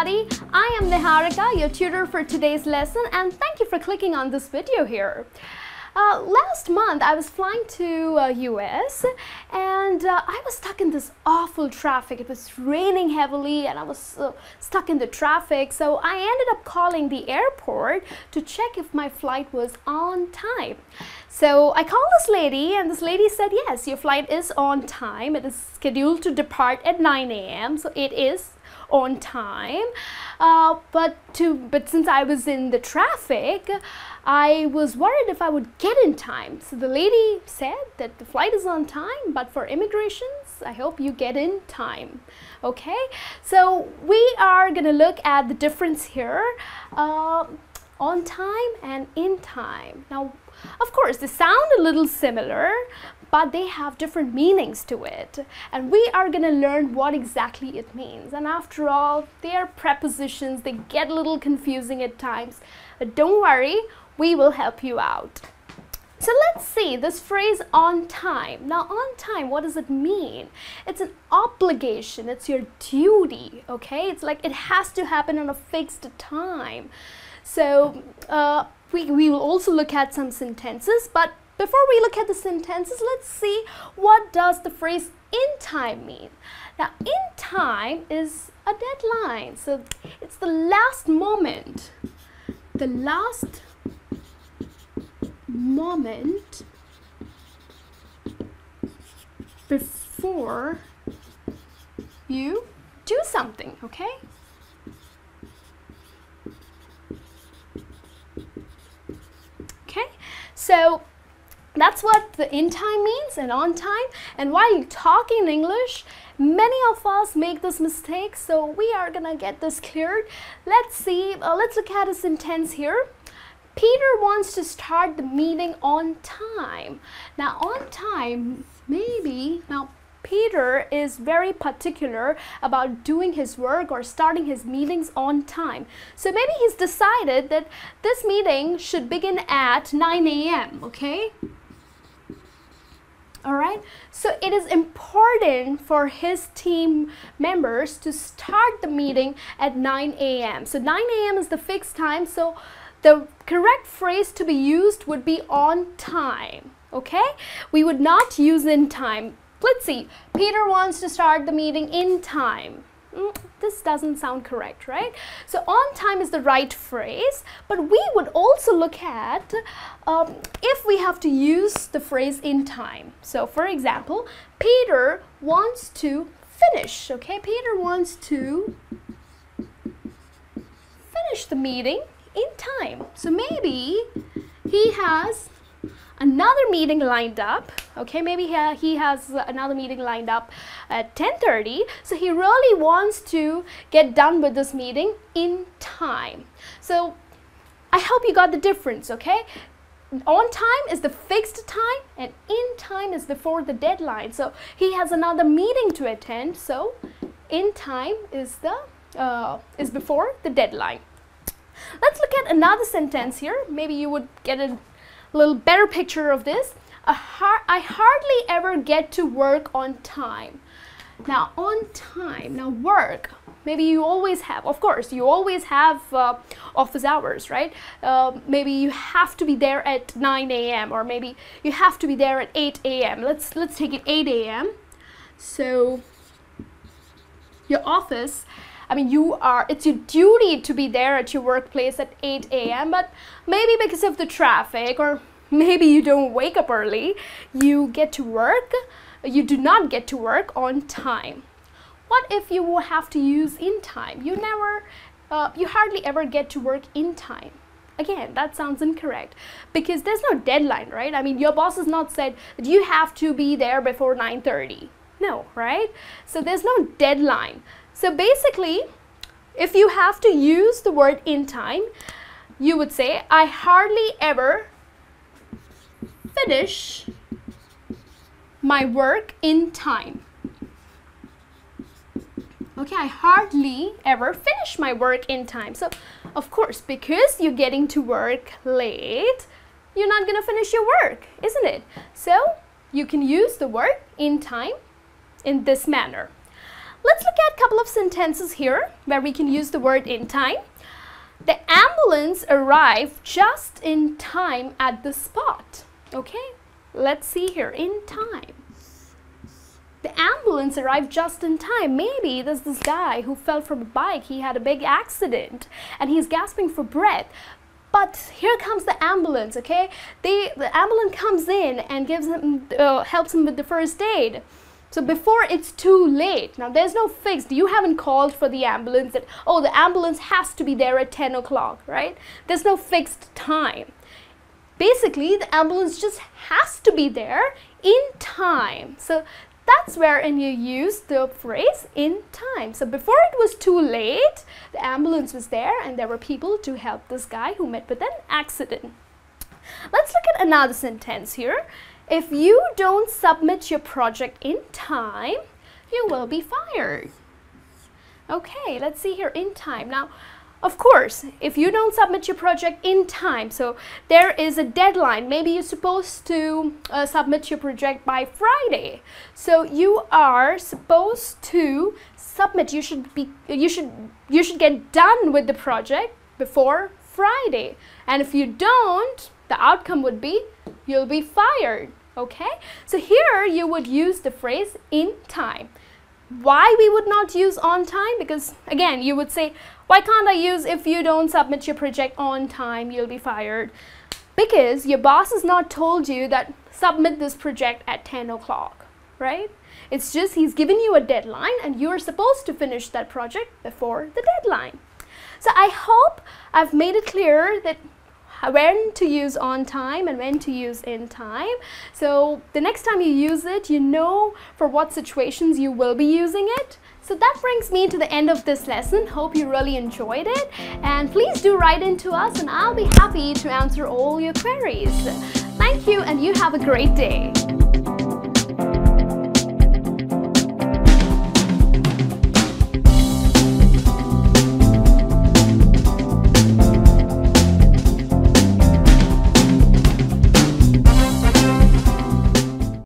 everybody, I am Niharika, your tutor for today's lesson, and thank you for clicking on this video here. Last month I was flying to US and I was stuck in this awful traffic. It was raining heavily and I was stuck in the traffic, so I ended up calling the airport to check if my flight was on time. So I called this lady and this lady said, yes, your flight is on time. It is scheduled to depart at 9 a.m. so it is on time, but since I was in the traffic, I was worried if I would get in time. So the lady said that the flight is on time, but for immigrations, I hope you get in time. Okay, so we are gonna look at the difference here, on time and in time. Now, of course, they sound a little similar, but they have different meanings to it, and we are going to learn what exactly it means. And after all, they are prepositions, they get a little confusing at times, but don't worry, we will help you out. So let's see this phrase on time. Now, on time, what does it mean? It's an obligation, it's your duty, okay? It's like it has to happen on a fixed time. So we will also look at some sentences, but before we look at the sentences, let's see what does the phrase in time mean. Now, in time is a deadline, so it's the last moment before you do something, okay? Okay, so that's what the in time means and on time. And while you talk in English, many of us make this mistake, so we are gonna get this cleared. Let's see, let's look at a sentence here. Peter wants to start the meeting on time. Now, on time, maybe, now Peter is very particular about doing his work or starting his meetings on time. So maybe he's decided that this meeting should begin at 9 a.m., okay? Alright, so it is important for his team members to start the meeting at 9 a.m. So 9 a.m. is the fixed time, so the correct phrase to be used would be on time, okay? We would not use in time. Let's see, Peter wants to start the meeting in time. This doesn't sound correct, right? So on time is the right phrase, but we would also look at if we have to use the phrase in time. So for example, Peter wants to finish, okay? Peter wants to finish the meeting in time. So maybe he has another meeting lined up, okay? Maybe he has another meeting lined up at 10:30, so he really wants to get done with this meeting in time. So I hope you got the difference, okay? On time is the fixed time and in time is before the deadline. So he has another meeting to attend, so in time is before the deadline. Let's look at another sentence here. Maybe you would get a little better picture of this. I hardly ever get to work on time. Now, on time, now work, maybe you always have, of course, you always have office hours, right? Maybe you have to be there at 9 a.m. or maybe you have to be there at 8 a.m. Let's take it 8 a.m. So your office, I mean, it's your duty to be there at your workplace at 8 a.m. But maybe because of the traffic or maybe you don't wake up early, you do not get to work on time. What if you will have to use in time? You hardly ever get to work in time. Again, that sounds incorrect because there's no deadline, right? I mean, your boss has not said that you have to be there before 9:30. No, right? So there's no deadline. So basically, if you have to use the word in time, you would say, I hardly ever finish my work in time. Okay, I hardly ever finish my work in time. So, of course, because you're getting to work late, you're not going to finish your work, isn't it? So, you can use the word in time in this manner. Let's look at a couple of sentences here where we can use the word in time. The ambulance arrived just in time at the spot. Okay, let's see here, in time. The ambulance arrived just in time. Maybe there's this guy who fell from a bike. He had a big accident and he's gasping for breath. But here comes the ambulance, okay? The ambulance comes in and gives him, helps him with the first aid. So before it's too late. Now there's no fixed, you haven't called for the ambulance that, oh, the ambulance has to be there at 10 o'clock, right? There's no fixed time. Basically, the ambulance just has to be there in time. So that's wherein you use the phrase in time. So before it was too late, the ambulance was there and there were people to help this guy who met with an accident. Let's look at another sentence here. If you don't submit your project in time, you will be fired. Okay, let's see here, in time. Now, of course, if you don't submit your project in time, so there is a deadline. Maybe you're supposed to submit your project by Friday. So you are supposed to submit. You should get done with the project before Friday. And if you don't, the outcome would be you'll be fired. Okay? So here you would use the phrase in time. Why we would not use on time? Because again, you would say, why can't I use if you don't submit your project on time, you'll be fired? Because your boss has not told you that submit this project at 10 o'clock, right? It's just he's given you a deadline and you're supposed to finish that project before the deadline. So I hope I've made it clear that when to use on time and when to use in time. So the next time you use it, you know for what situations you will be using it. So that brings me to the end of this lesson. Hope you really enjoyed it. And please do write into us and I'll be happy to answer all your queries. Thank you and you have a great day.